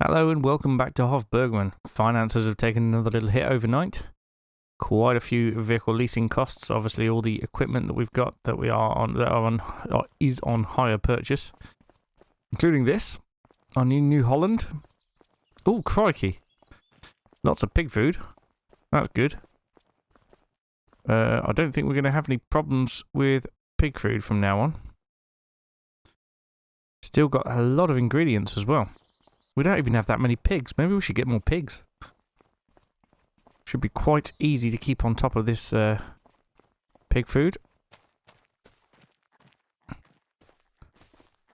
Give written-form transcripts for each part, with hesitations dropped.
Hello and welcome back to Hof Bergmann. Finances have taken another little hit overnight. Quite a few vehicle leasing costs. Obviously, all the equipment that we've got is on hire purchase, including this, our New Holland. Oh crikey! Lots of pig food. That's good. I don't think we're going to have any problems with pig food from now on. Still got a lot of ingredients as well. We don't even have that many pigs. Maybe we should get more pigs. Should be quite easy to keep on top of this pig food.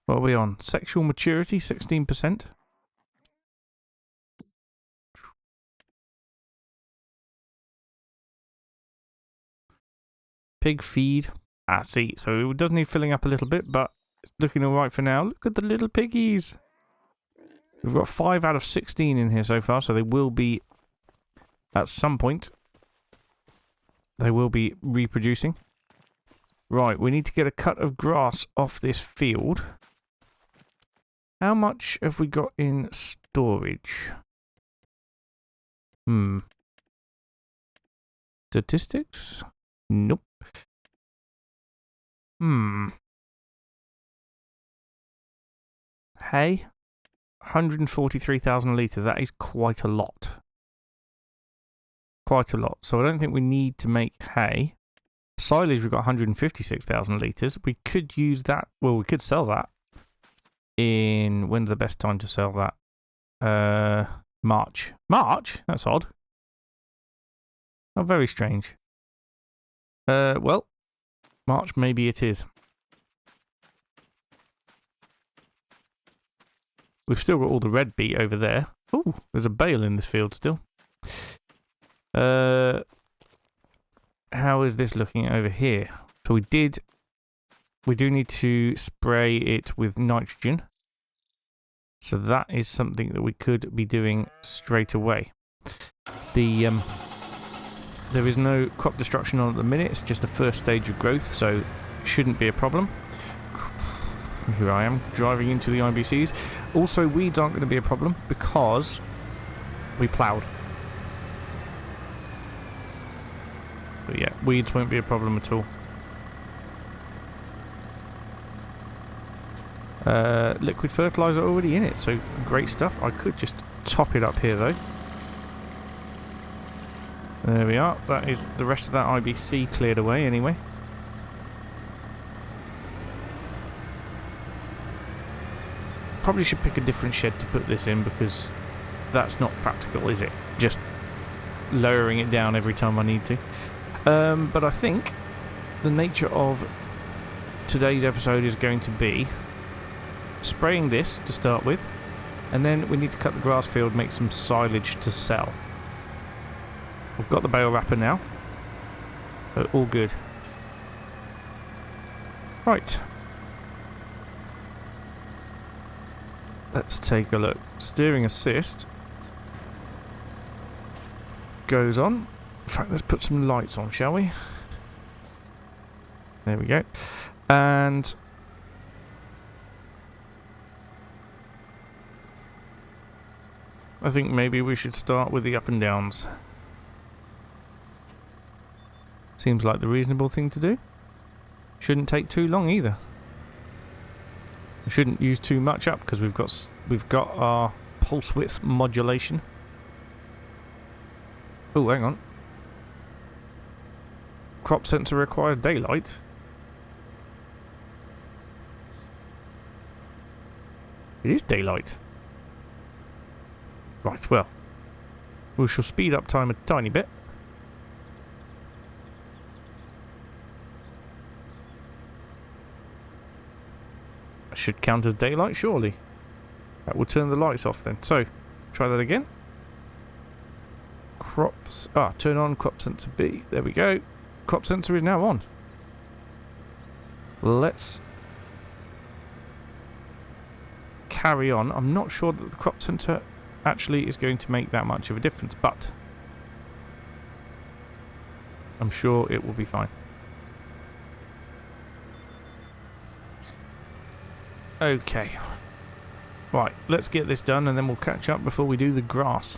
What are we on? Sexual maturity, 16%. Pig feed. See, so it does need filling up a little bit, but it's looking alright for now. Look at the little piggies. We've got 5 out of 16 in here so far, so they will be, at some point, they will be reproducing. Right, we need to get a cut of grass off this field. How much have we got in storage? Statistics? Nope. Hay? 143,000 litres. That is quite a lot. Quite a lot. So I don't think we need to make hay. Silage, we've got 156,000 litres. We could use that. Well, we could sell that in... When's the best time to sell that? March. March? That's odd. Oh, very strange. Well, March maybe it is. We've still got all the red beet over there. Oh, there's a bale in this field still. How is this looking over here? So we do need to spray it with nitrogen. So that is something that we could be doing straight away. There is no crop destruction on at the minute. It's just the first stage of growth, so it shouldn't be a problem. Here I am, driving into the IBCs. Also, weeds aren't going to be a problem because we ploughed. But yeah, weeds won't be a problem at all. Liquid fertilizer already in it, so great stuff. I could just top it up here though. There we are. That is the rest of that IBC cleared away anyway. Probably should pick a different shed to put this in because that's not practical, is it? Just lowering it down every time I need to. But I think the nature of today's episode is going to be spraying this to start with, and then we need to cut the grass field, make some silage to sell. We've got the bale wrapper now, so all good. Right. Let's take a look. Steering assist goes on. In fact, let's put some lights on, shall we? There we go. And I think maybe we should start with the up and downs. Seems like the reasonable thing to do. Shouldn't take too long either. We shouldn't use too much up because we've got our pulse width modulation. Oh, hang on. Crop sensor requires daylight. It is daylight. Right, well, we shall speed up time a tiny bit. Should count as daylight, surely. That will turn the lights off then. So, try that again. Crops. Turn on crop sensor B. There we go. Crop sensor is now on. Let's carry on. I'm not sure that the crop sensor actually is going to make that much of a difference, but I'm sure it will be fine. Okay. Right, let's get this done and then we'll catch up before we do the grass.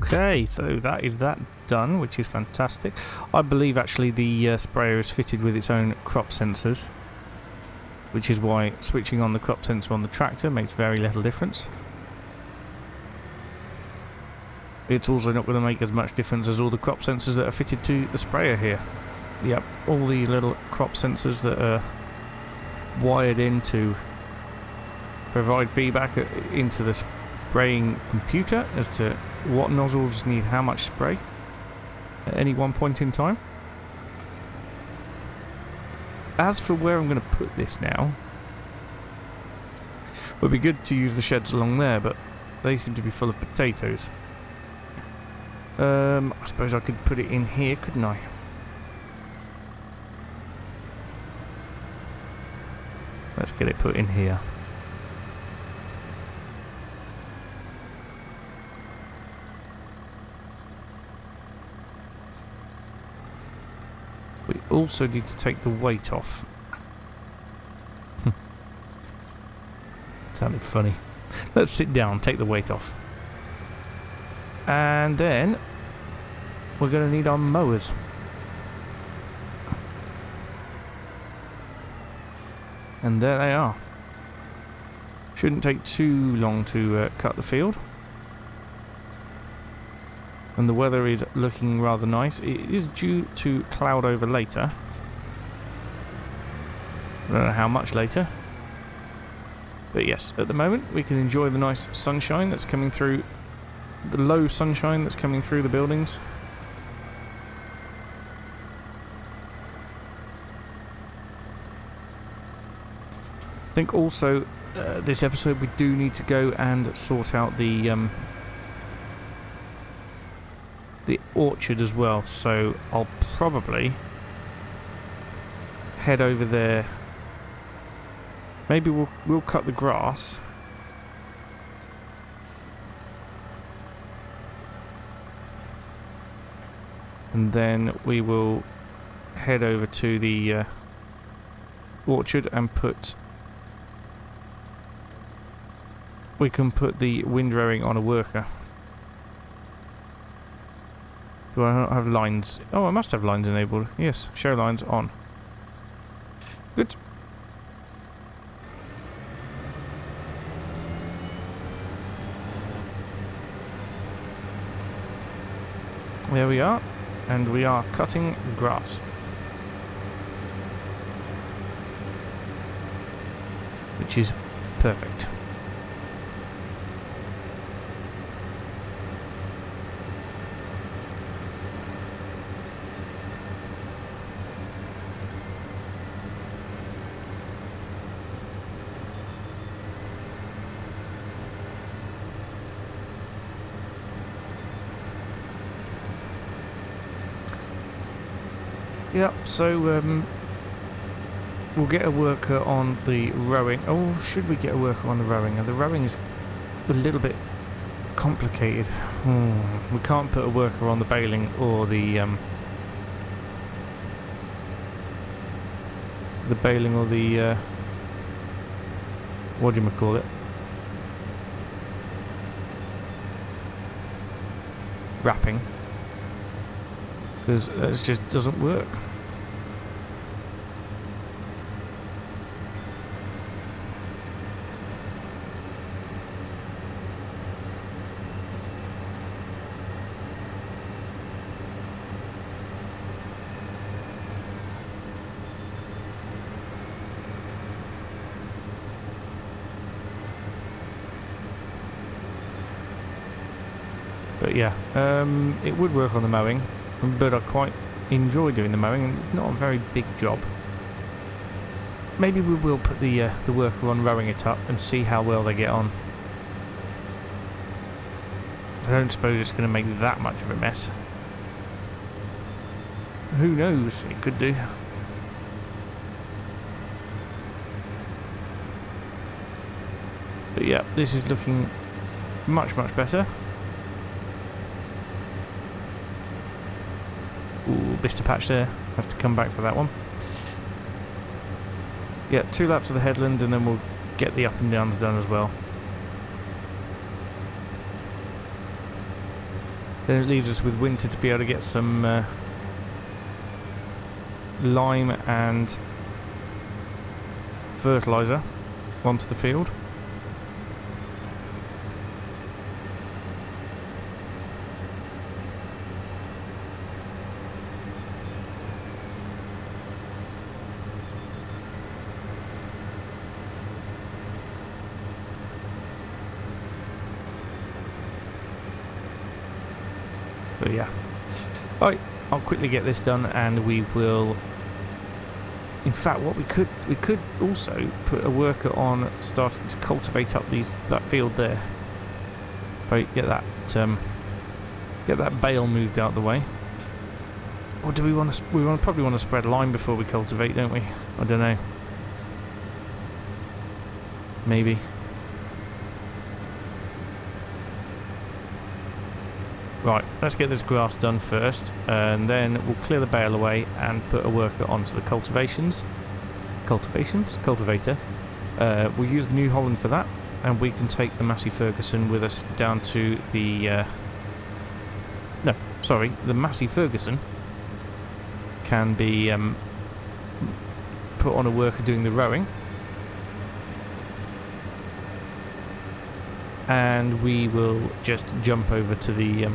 Okay, so that is that done, which is fantastic. I believe actually the sprayer is fitted with its own crop sensors, which is why switching on the crop sensor on the tractor makes very little difference. It's also not going to make as much difference as all the crop sensors that are fitted to the sprayer here. Yep, all the little crop sensors that are wired in to provide feedback into the spraying computer as to what nozzles need how much spray at any one point in time. As for where I'm going to put this now, it would be good to use the sheds along there, but they seem to be full of potatoes. I suppose I could put it in here, couldn't I? Let's get it put in here. We also need to take the weight off. Sounded funny. Let's sit down, take the weight off. And then we're going to need our mowers. And there they are. Shouldn't take too long to cut the field. And the weather is looking rather nice. It is due to cloud over later. I don't know how much later. But yes, at the moment we can enjoy the nice sunshine that's coming through, the low sunshine that's coming through the buildings. I think also this episode we do need to go and sort out the orchard as well, so I'll probably head over there. Maybe we'll cut the grass and then we will head over to the orchard and we can put the windrowing on a worker. Do I not have lines? Oh, I must have lines enabled. Yes, show lines on. Good. There we are, and we are cutting grass. Which is perfect. Yep, so we'll get a worker on the rowing. Oh, should we get a worker on the rowing? The rowing is a little bit complicated. We can't put a worker on the baling or the baling or the what do you call it? Wrapping. Because it just doesn't work. But yeah, it would work on the mowing, but I quite enjoy doing the mowing, and it's not a very big job. Maybe we will put the worker on rowing it up and see how well they get on. I don't suppose it's going to make that much of a mess. Who knows? It could do. But yeah, this is looking much, much better. Ooh, missed a patch there. Have to come back for that one. Yeah, 2 laps of the headland and then we'll get the up and downs done as well. Then it leaves us with winter to be able to get some lime and fertiliser onto the field. But yeah, right, I'll quickly get this done and we will. In fact, what we could also put a worker on starting to cultivate up that field there. Right, get that bale moved out of the way. Or do we want to? Probably want to spread lime before we cultivate, don't we? I don't know. Maybe. Right, let's get this grass done first, and then we'll clear the bale away and put a worker onto the cultivator. We'll use the New Holland for that, and we can take the Massey Ferguson with us down to the... the Massey Ferguson can be put on a worker doing the rowing. And we will just jump over to the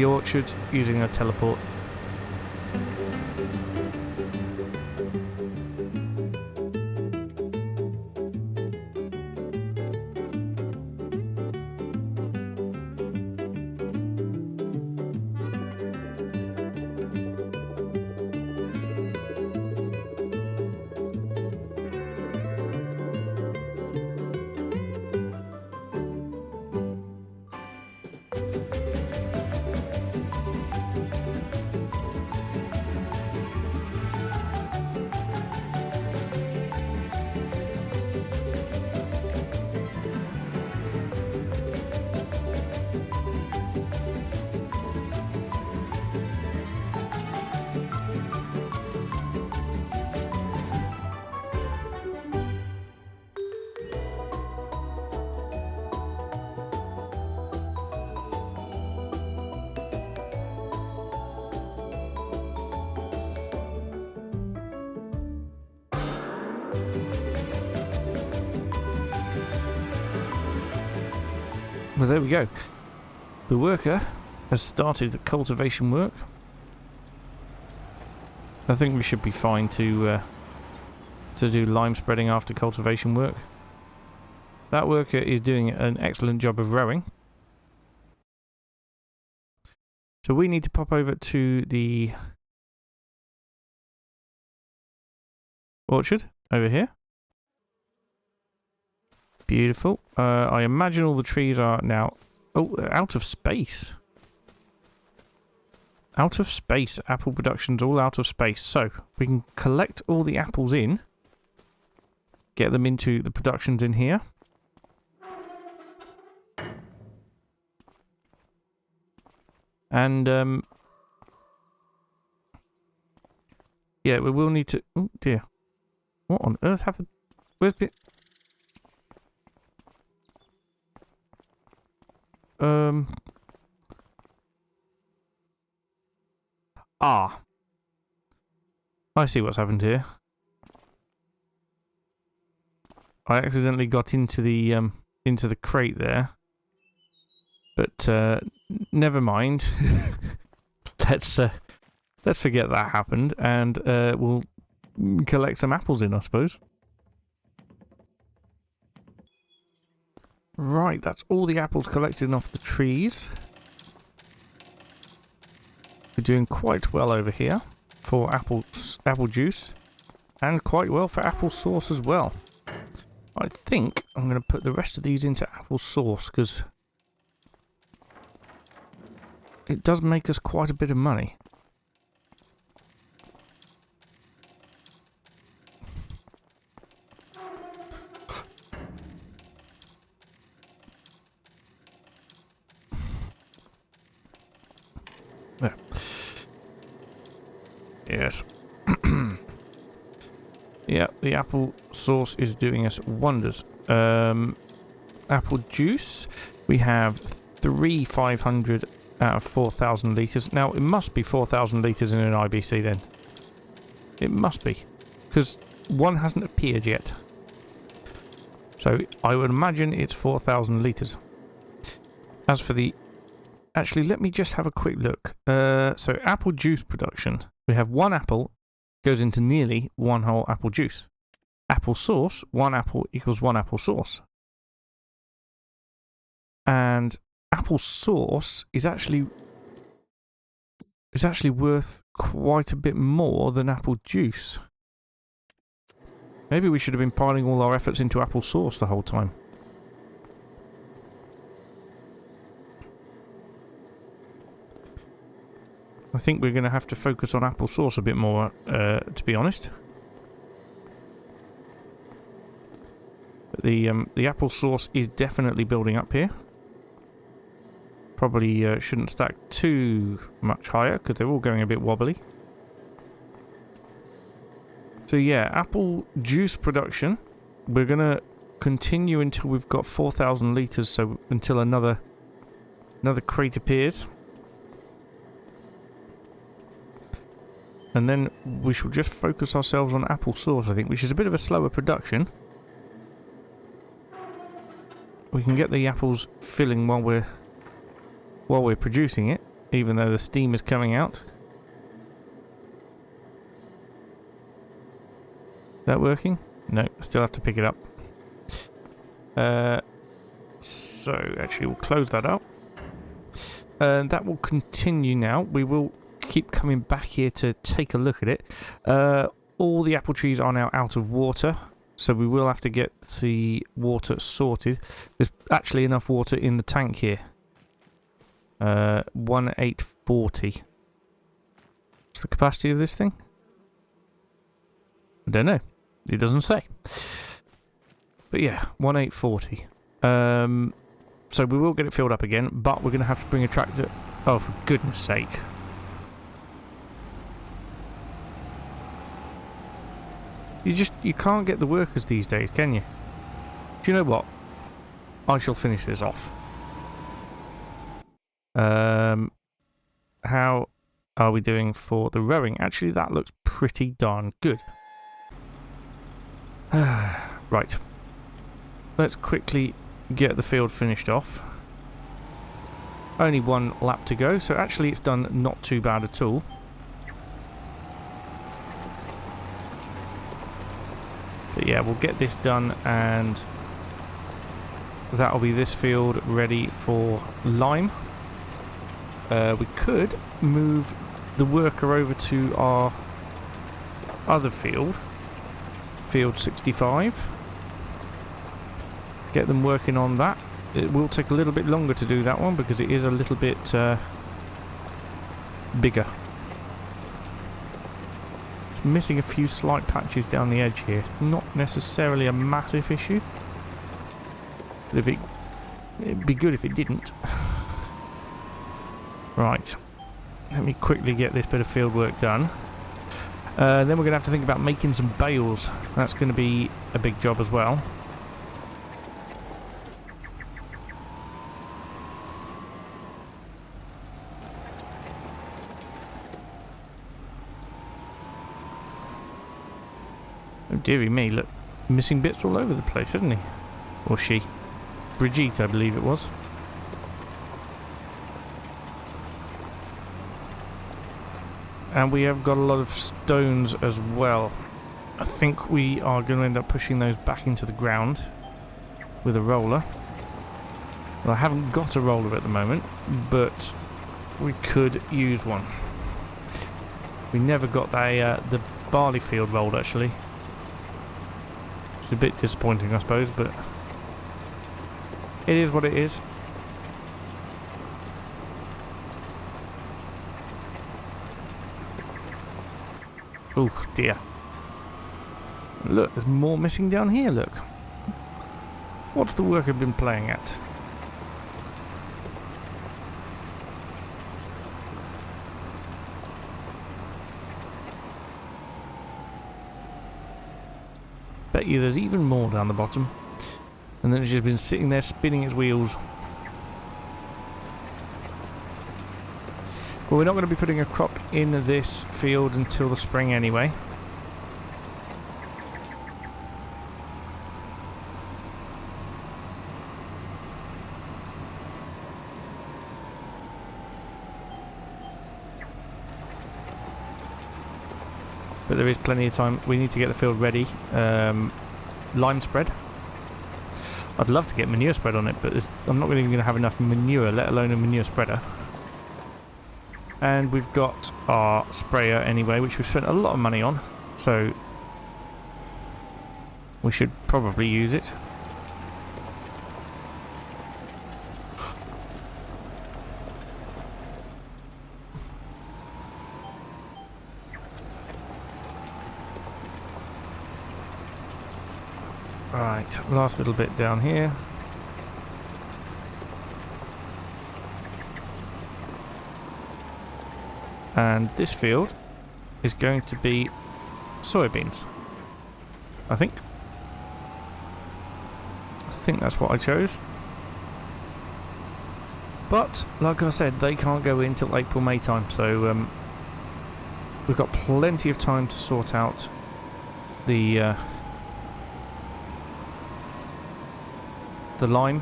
orchard using a teleport. Well, there we go. The worker has started the cultivation work. I think we should be fine to do lime spreading after cultivation work. That worker is doing an excellent job of rowing. So we need to pop over to the orchard over here. Beautiful. I imagine all the trees are now... Oh, out of space. Out of space. Apple production's all out of space. So, we can collect all the apples in. Get them into the productions in here. And, yeah, we will need to... Oh, dear. What on earth happened? Where's it? I see what's happened here. I accidentally got into the crate there. But never mind. Let's forget that happened, and we'll collect some apples in, I suppose. Right, that's all the apples collected off the trees. We're doing quite well over here for apple juice, and quite well for apple sauce as well. I think I'm going to put the rest of these into apple sauce because it does make us quite a bit of money. There. Yes. Yeah, the apple sauce is doing us wonders. Apple juice, we have 500 out of 4,000 litres. Now, it must be 4,000 litres in an IBC then. It must be, because one hasn't appeared yet. So, I would imagine it's 4,000 litres. As for the... Actually, let me just have a quick look. So, apple juice production. We have one apple goes into nearly one whole apple juice. Apple sauce, one apple equals one apple sauce. And apple sauce is actually worth quite a bit more than apple juice. Maybe we should have been piling all our efforts into apple sauce the whole time. I think we're going to have to focus on apple sauce a bit more, to be honest. But the apple sauce is definitely building up here. Probably shouldn't stack too much higher because they're all going a bit wobbly. So yeah, apple juice production. We're going to continue until we've got 4,000 litres, so until another crate appears. And then we shall just focus ourselves on apple sauce, I think, which is a bit of a slower production. We can get the apples filling while we're producing it, even though the steam is coming out. Is that working? No, I still have to pick it up. So, actually, we'll close that up. That will continue now. We will keep coming back here to take a look at it. All the apple trees are now out of water, so we will have to get the water sorted. There's actually enough water in the tank here. 1840. What's the capacity of this thing? I don't know. It doesn't say. But yeah, 1840. So we will get it filled up again, but we're going to have to bring a tractor. Oh, for goodness sake. You can't get the workers these days, can you? Do you know what? I shall finish this off. How are we doing for the rowing? Actually, that looks pretty darn good. Right. Let's quickly get the field finished off. Only one lap to go, so actually it's done not too bad at all. But yeah, we'll get this done and that'll be this field ready for lime. We could move the worker over to our other field, field 65. Get them working on that. It will take a little bit longer to do that one because it is a little bit bigger. It's missing a few slight patches down the edge here. Not necessarily a massive issue. But it'd be good if it didn't. Right. Let me quickly get this bit of field work done. Then we're going to have to think about making some bales. That's going to be a big job as well. Oh dearie me, look. Missing bits all over the place, isn't he? Or she. Brigitte, I believe it was. And we have got a lot of stones as well. I think we are going to end up pushing those back into the ground with a roller. Well, I haven't got a roller at the moment, but we could use one. We never got the barley field rolled, actually. It's a bit disappointing, I suppose, but it is what it is. Oh dear. Look, there's more missing down here, look. What's the worker been playing at? Bet you there's even more down the bottom. And then it's just been sitting there spinning its wheels. Well, we're not going to be putting a crop in this field until the spring anyway. But there is plenty of time. We need to get the field ready. Lime spread. I'd love to get manure spread on it, but I'm not really going to have enough manure, let alone a manure spreader. And we've got our sprayer anyway, which we've spent a lot of money on, so we should probably use it. Right, last little bit down here. And this field is going to be soybeans, I think. I think that's what I chose. But, like I said, they can't go in till April, May time, so we've got plenty of time to sort out the lime.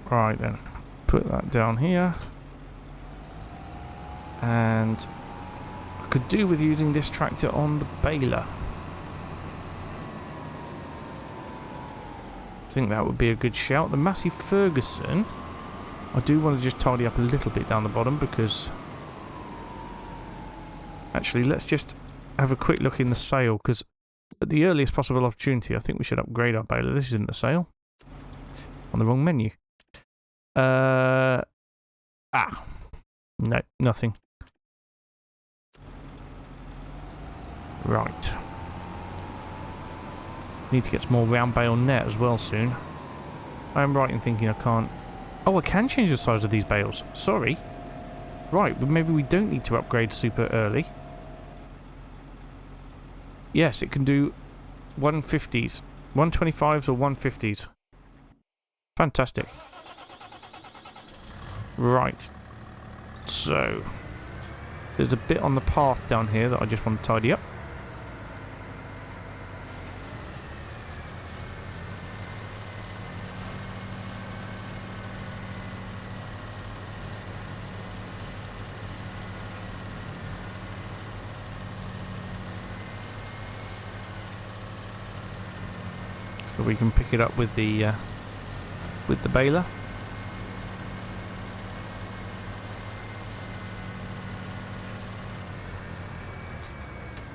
Right then, put that down here. And I could do with using this tractor on the baler. I think that would be a good shout. The Massey Ferguson, I do want to just tidy up a little bit down the bottom because... Actually, let's just have a quick look in the sale, because at the earliest possible opportunity, I think we should upgrade our baler. This isn't the sale. On the wrong menu. No, nothing. Right. Need to get some more round bale net as well soon. I am right in thinking I can't... Oh, I can change the size of these bales. Sorry. Right, but maybe we don't need to upgrade super early. Yes, it can do 150s. 125s or 150s. Fantastic. Right. So, there's a bit on the path down here that I just want to tidy up. So we can pick it up with the baler.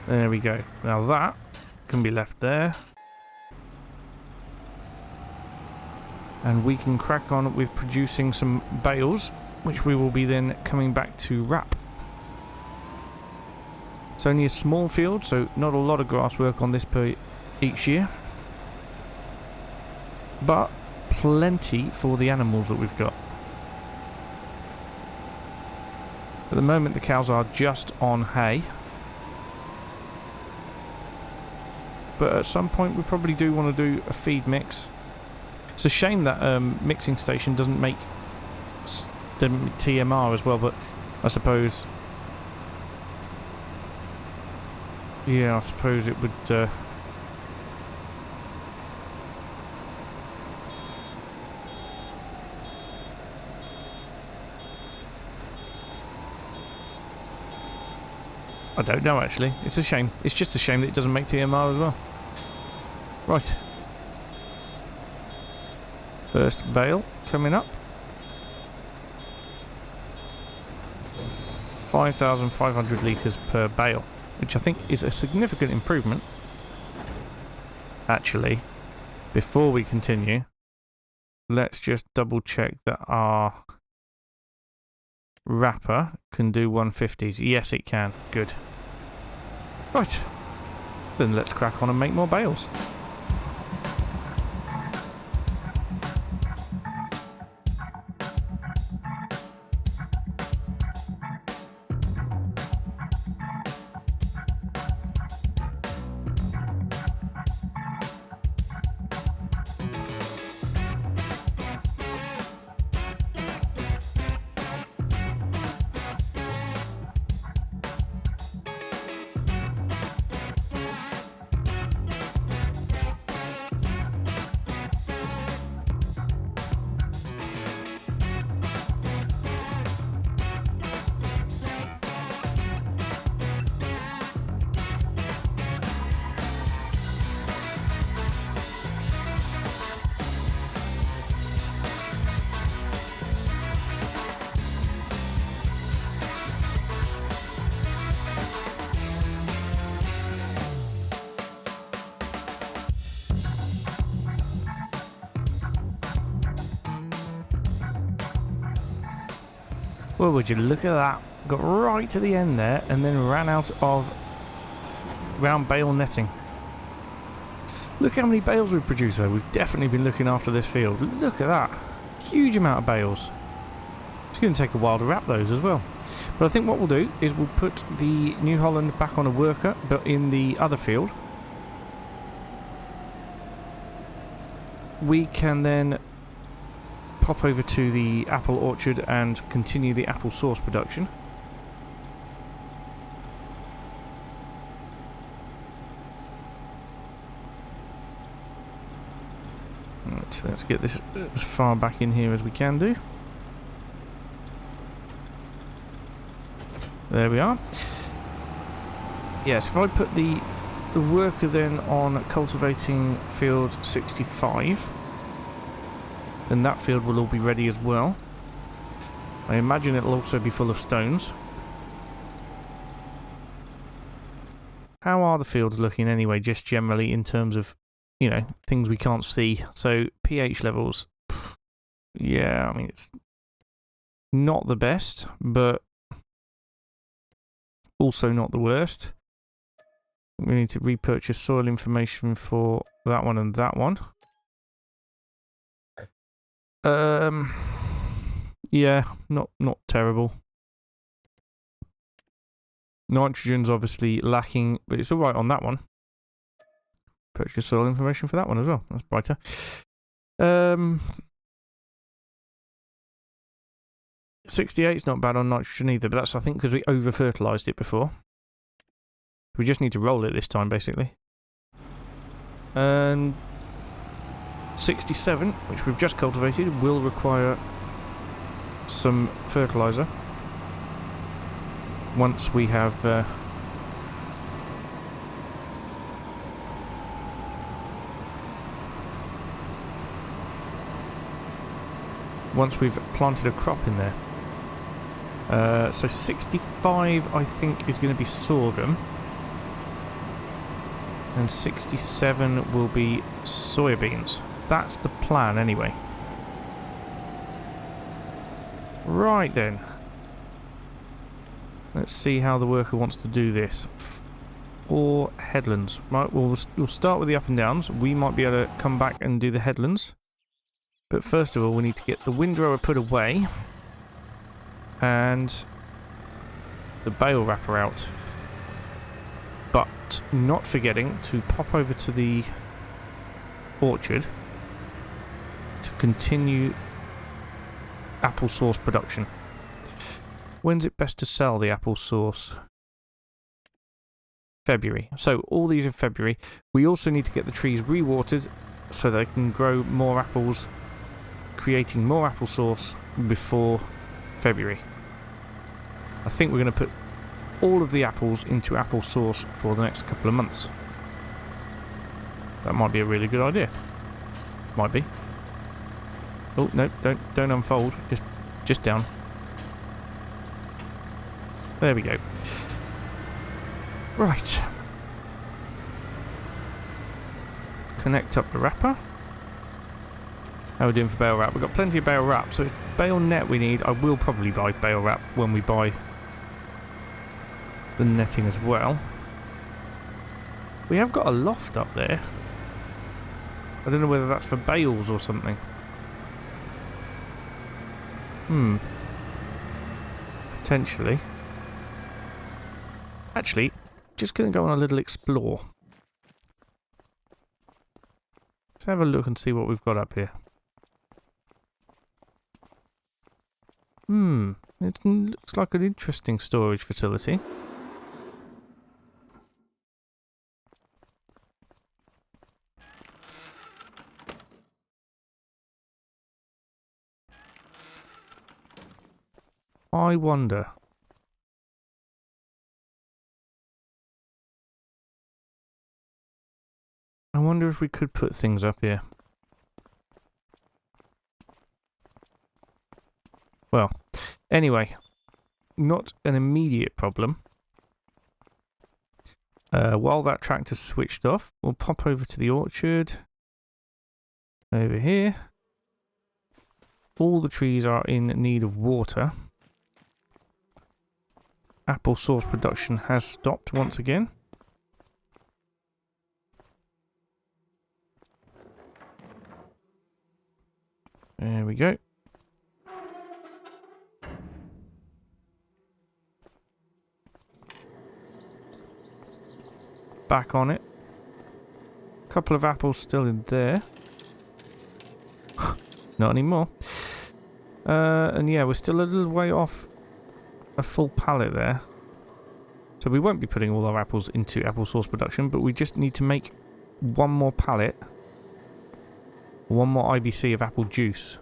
There we go. Now that can be left there. And we can crack on with producing some bales, which we will be then coming back to wrap. It's only a small field, so not a lot of grass work on this per each year. But plenty for the animals that we've got. At the moment the cows are just on hay. But at some point we probably do want to do a feed mix. It's a shame that mixing station doesn't make the TMR as well, but I suppose... Yeah, I suppose it would... I don't know actually. It's a shame. It's just a shame that it doesn't make TMR as well. Right. First bale coming up. 5,500 litres per bale, which I think is a significant improvement. Actually, before we continue, let's just double check that our wrapper can do 150s. Yes, it can. Good. Right. Then let's crack on and make more bales. Well, would you look at that? Got right to the end there and then ran out of round bale netting. Look how many bales we've produced though. We've definitely been looking after this field. Look at that. Huge amount of bales. It's going to take a while to wrap those as well. But I think what we'll do is we'll put the New Holland back on a worker, but in the other field. We can then pop over to the apple orchard and continue the apple sauce production. Right, so let's get this as far back in here as we can do. There we are. Yes, if I put the worker then on cultivating field 65, then that field will all be ready as well. I imagine it'll also be full of stones. How are the fields looking anyway, just generally in terms of, you know, things we can't see? So pH levels, yeah, I mean, it's not the best, but also not the worst. We need to repurchase soil information for that one and that one. Yeah, not terrible. Nitrogen's obviously lacking, but it's alright on that one. Purchase soil information for that one as well. That's brighter. 68's not bad on nitrogen either, but that's, I think, because we over-fertilised it before. We just need to roll it this time, basically. 67, which we've just cultivated, will require some fertiliser once we have once we've planted a crop in there. So 65 I think is going to be sorghum, and 67 will be soybeans. That's the plan anyway. Right then. Let's see how the worker wants to do this. 4 headlands. Right, we'll start with the up and downs. We might be able to come back and do the headlands. But first of all, we need to get the windrower put away and the bale wrapper out. But not forgetting to pop over to the orchard to continue apple sauce production. When's it best to sell the apple sauce? February. So all these in February. We also need to get the trees rewatered so they can grow more apples, creating more apple sauce before February. I think we're going to put all of the apples into apple sauce for the next couple of months. That might be a really good idea. Might be. Oh no! Don't unfold. Just down. There we go. Right. Connect up the wrapper. How are we doing for bale wrap? We've got plenty of bale wrap, so it's bale net we need. I will probably buy bale wrap when we buy the netting as well. We have got a loft up there. I don't know whether that's for bales or something. Potentially. Actually, just going to go on a little explore. Let's have a look and see what we've got up here. It looks like an interesting storage facility. I wonder. I wonder if we could put things up here. Well, anyway, not an immediate problem. While that tractor's switched off, we'll pop over to the orchard. Over here. All the trees are in need of water. Apple sauce production has stopped once again. There we go. Back on it. Couple of apples still in there. Not anymore. And yeah, we're still a little way off a full pallet there. So we won't be putting all our apples into apple sauce production, but we just need to make one more pallet. One more IBC of apple juice.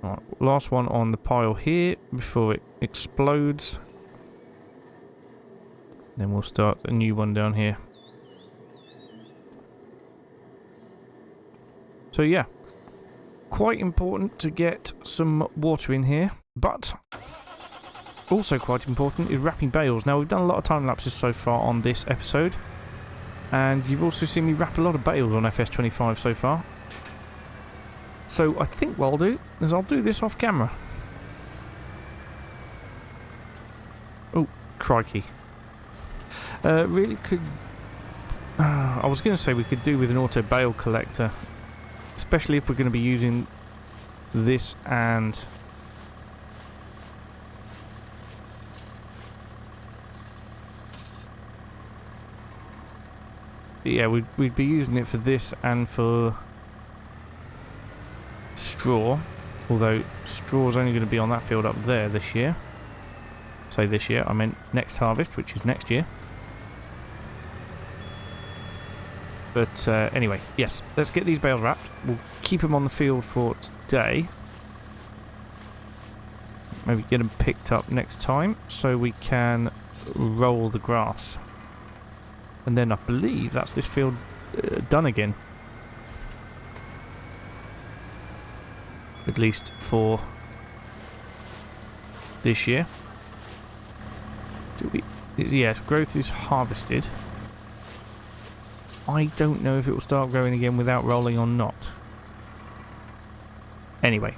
Alright, last one on the pile here before it explodes. Then we'll start a new one down here. So yeah, quite important to get some water in here, but also quite important is wrapping bales. Now we've done a lot of time lapses so far on this episode, and you've also seen me wrap a lot of bales on FS25 so far. So I think what I'll do is I'll do this off camera. Oh, crikey. Really could... I was going to say we could do with an auto bale collector, especially if we're going to be using this and... yeah, we'd be using it for this and for straw, although straw's only going to be on that field up there this year. Say this year, I meant next harvest, which is next year. But anyway, yes, let's get these bales wrapped. We'll keep them on the field for today. Maybe get them picked up next time so we can roll the grass. And then I believe that's this field done again. At least for this year. Yes, growth is harvested. I don't know if it will start growing again without rolling or not. Anyway,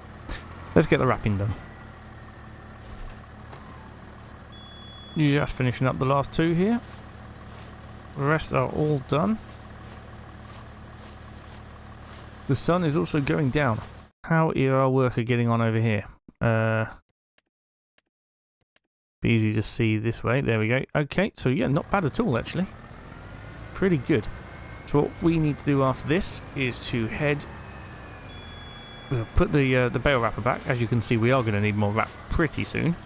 let's get the wrapping done. Just finishing up the last two here. The rest are all done. The sun is also going down. How is our worker getting on over here? Be easy to see this way. There we go. Okay, so yeah, not bad at all actually. Pretty good. So what we need to do after this is to head... we'll put the bale wrapper back. As you can see, we are going to need more wrap pretty soon.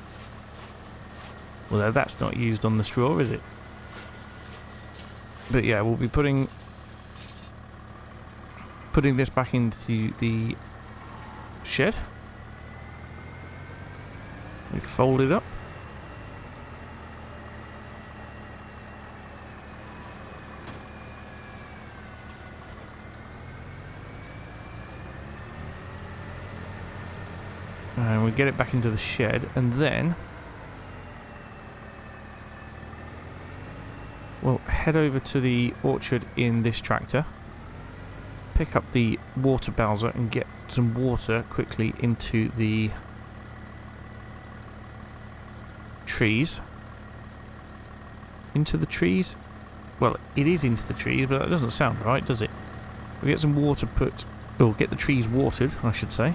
Although that's not used on the straw, is it? But yeah, we'll be putting this back into the shed. We fold it up. and we get it back into the shed, and then we'll head over to the orchard in this tractor, pick up the water bowser and get some water quickly into the trees. Into the trees? Well, it is into the trees, but that doesn't sound right, does it? We get some water put, or get the trees watered, I should say.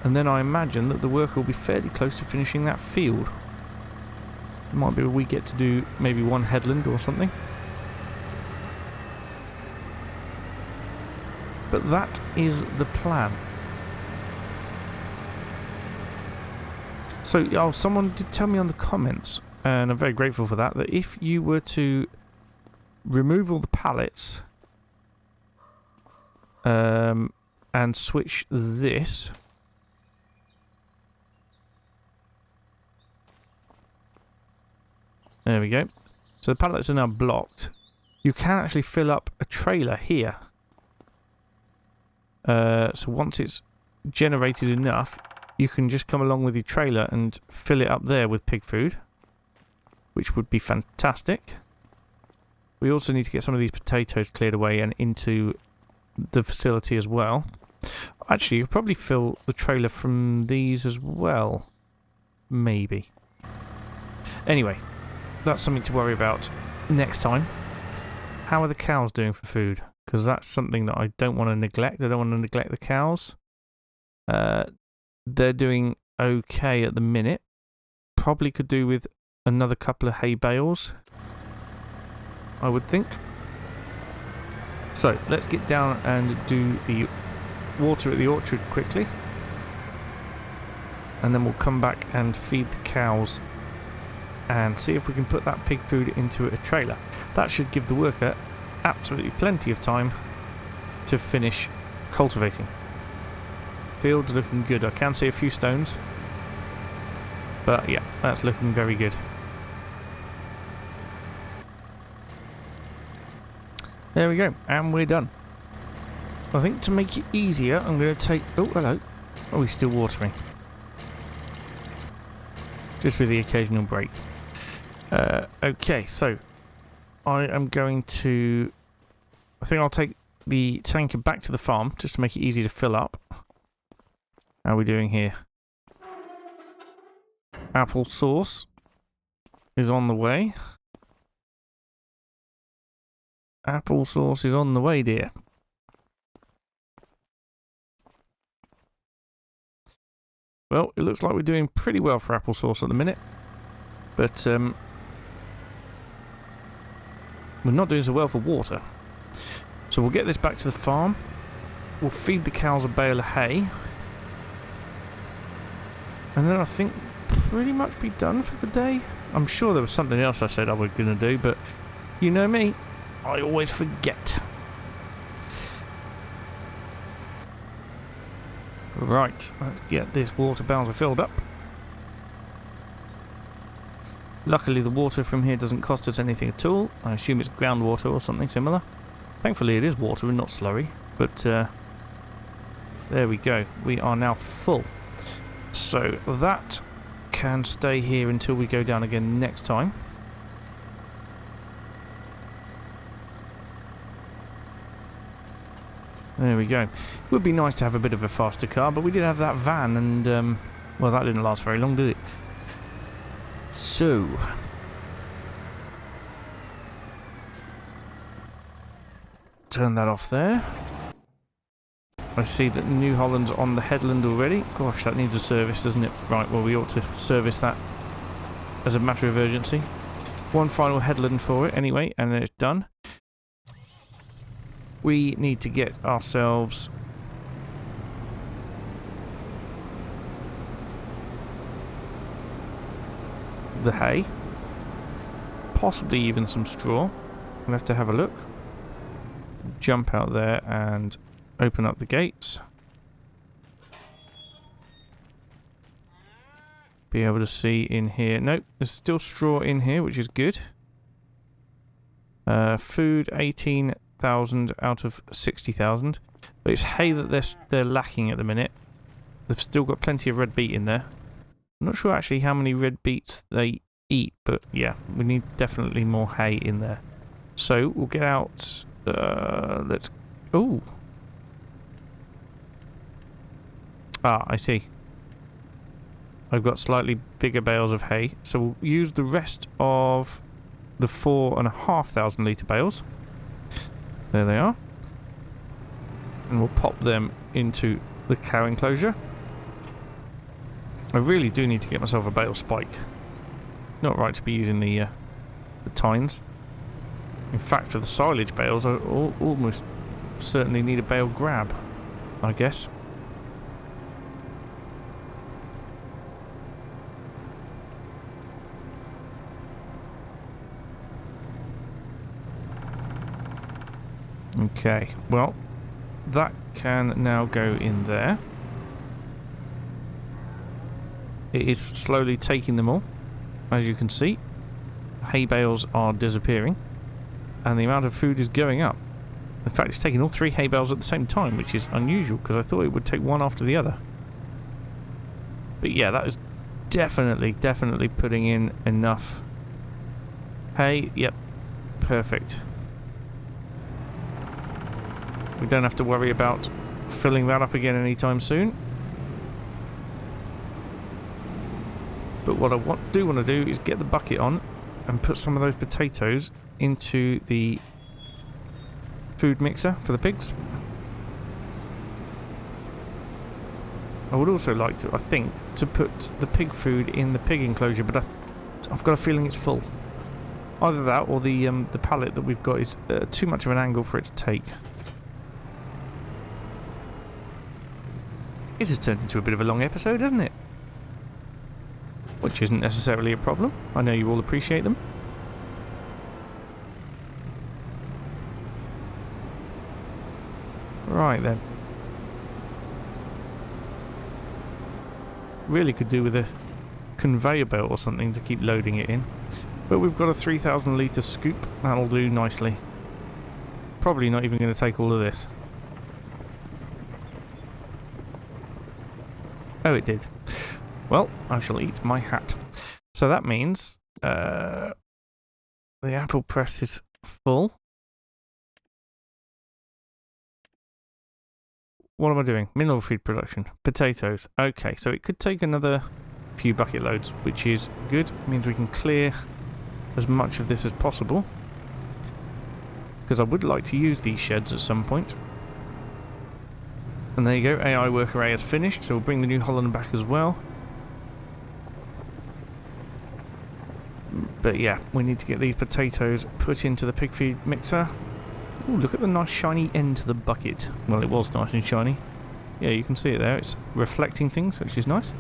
And then I imagine that the worker will be fairly close to finishing that field. It might be we get to do maybe one headland or something. But that is the plan. So, oh, someone did tell me on the comments, and I'm very grateful for that, that if you were to remove all the pallets and switch this, there we go. So the pallets are now blocked. You can actually fill up a trailer here. So once it's generated enough, you can just come along with your trailer and fill it up there with pig food, which would be fantastic. We also need to get some of these potatoes cleared away and into the facility as well. Actually, you could probably fill the trailer from these as well. Maybe. Anyway, that's something to worry about next time. How are the cows doing for food? Because that's something that I don't want to neglect. I don't want to neglect the cows. They're doing okay at the minute. Probably could do with another couple of hay bales, I would think. So, let's get down and do the water at the orchard quickly. And then we'll come back and feed the cows and see if we can put that pig food into a trailer. That should give the worker absolutely plenty of time to finish cultivating. Field's looking good. I can see a few stones, but yeah, that's looking very good. There we go, and we're done. I think to make it easier, I'm going to take... Oh, hello. Oh, he's still watering. Just with the occasional break. Okay, so I am going to... I think I'll take the tanker back to the farm just to make it easy to fill up. How are we doing here? Apple sauce is on the way. Apple sauce is on the way, dear. Well, it looks like we're doing pretty well for apple sauce at the minute. But we're not doing so well for water. So we'll get this back to the farm. We'll feed the cows a bale of hay. And then I think pretty much be done for the day. I'm sure there was something else I said I was going to do, but you know me, I always forget. Right, let's get this water bowser filled up. Luckily the water from here doesn't cost us anything at all. I assume it's groundwater or something similar. Thankfully it is water and not slurry, but there we go. We are now full. So that can stay here until we go down again next time. There we go. It would be nice to have a bit of a faster car, but we did have that van and, well, that didn't last very long, did it? So... turn that off there. I see that New Holland's on the headland already. Gosh, that needs a service, doesn't it? Right, well, we ought to service that as a matter of urgency. One final headland for it anyway, and then it's done. We need to get ourselves the hay. Possibly even some straw. We'll have to have a look. Jump out there and open up the gates. Be able to see in here. Nope, there's still straw in here, which is good. Food 18,000 out of 60,000. But it's hay that they're lacking at the minute. They've still got plenty of red beet in there. I'm not sure actually how many red beets they eat, but yeah, we need definitely more hay in there. So we'll get out. Let's. Oh. Ah, I see. I've got slightly bigger bales of hay, so we'll use the rest of the 4,500 litre bales. There they are. And we'll pop them into the cow enclosure. I really do need to get myself a bale spike. Not right to be using the tines. In fact, for the silage bales, I almost certainly need a bale grab, I guess. Okay, well, that can now go in there. It is slowly taking them all, as you can see. Hay bales are disappearing, and the amount of food is going up. In fact, it's taking all 3 hay bales at the same time, which is unusual, because I thought it would take one after the other. But yeah, that is definitely putting in enough hay. Yep, perfect. We don't have to worry about filling that up again anytime soon. But what I do want to do is get the bucket on and put some of those potatoes into the food mixer for the pigs. I would also like to, I think, to put the pig food in the pig enclosure, but I've got a feeling it's full. Either that or the pallet that we've got is too much of an angle for it to take. This has turned into a bit of a long episode, hasn't it? Which isn't necessarily a problem. I know you all appreciate them. Right then. Really could do with a conveyor belt or something to keep loading it in. But we've got a 3,000 litre scoop. That'll do nicely. Probably not even going to take all of this. Oh, it did. Well, I shall eat my hat. So that means the apple press is full. What am I doing? Mineral feed production. Potatoes. Okay, so it could take another few bucket loads, which is good. It means we can clear as much of this as possible. Because I would like to use these sheds at some point. And there you go, AI Worker A is finished, so we'll bring the New Holland back as well. But yeah, we need to get these potatoes put into the pig feed mixer. Ooh, look at the nice shiny end to the bucket. Well, it was nice and shiny. Yeah, you can see it there. It's reflecting things, which is nice.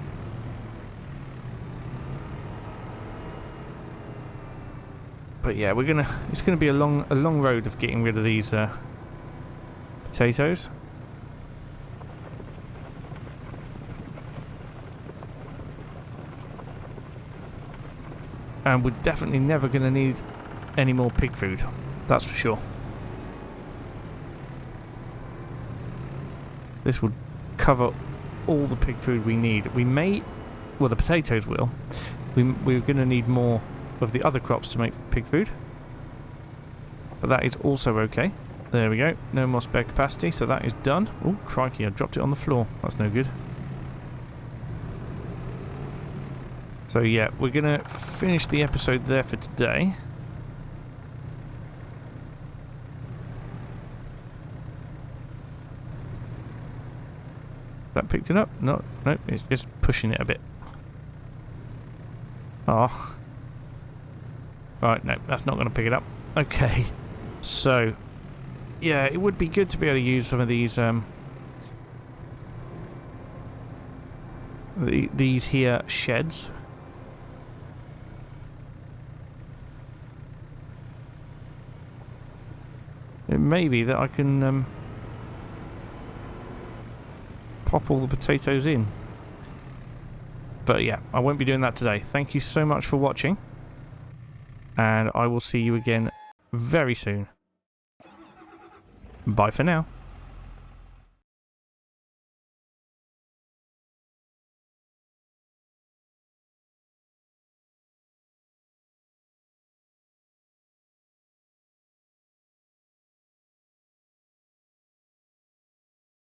But yeah, it's gonna be a long road of getting rid of these potatoes. And we're definitely never going to need any more pig food. That's for sure. This will cover all the pig food we need. We may... Well, the potatoes will. We're going to need more of the other crops to make pig food. But that is also okay. There we go. No more spare capacity, so that is done. Oh, crikey, I dropped it on the floor. That's no good. So yeah, we're going to finish the episode there for today. That picked it up? No, it's just pushing it a bit. Oh. Right, no, that's not going to pick it up. Okay, so yeah, it would be good to be able to use some of these these here sheds. It may be that I can pop all the potatoes in. But yeah, I won't be doing that today. Thank you so much for watching. And I will see you again very soon. Bye for now.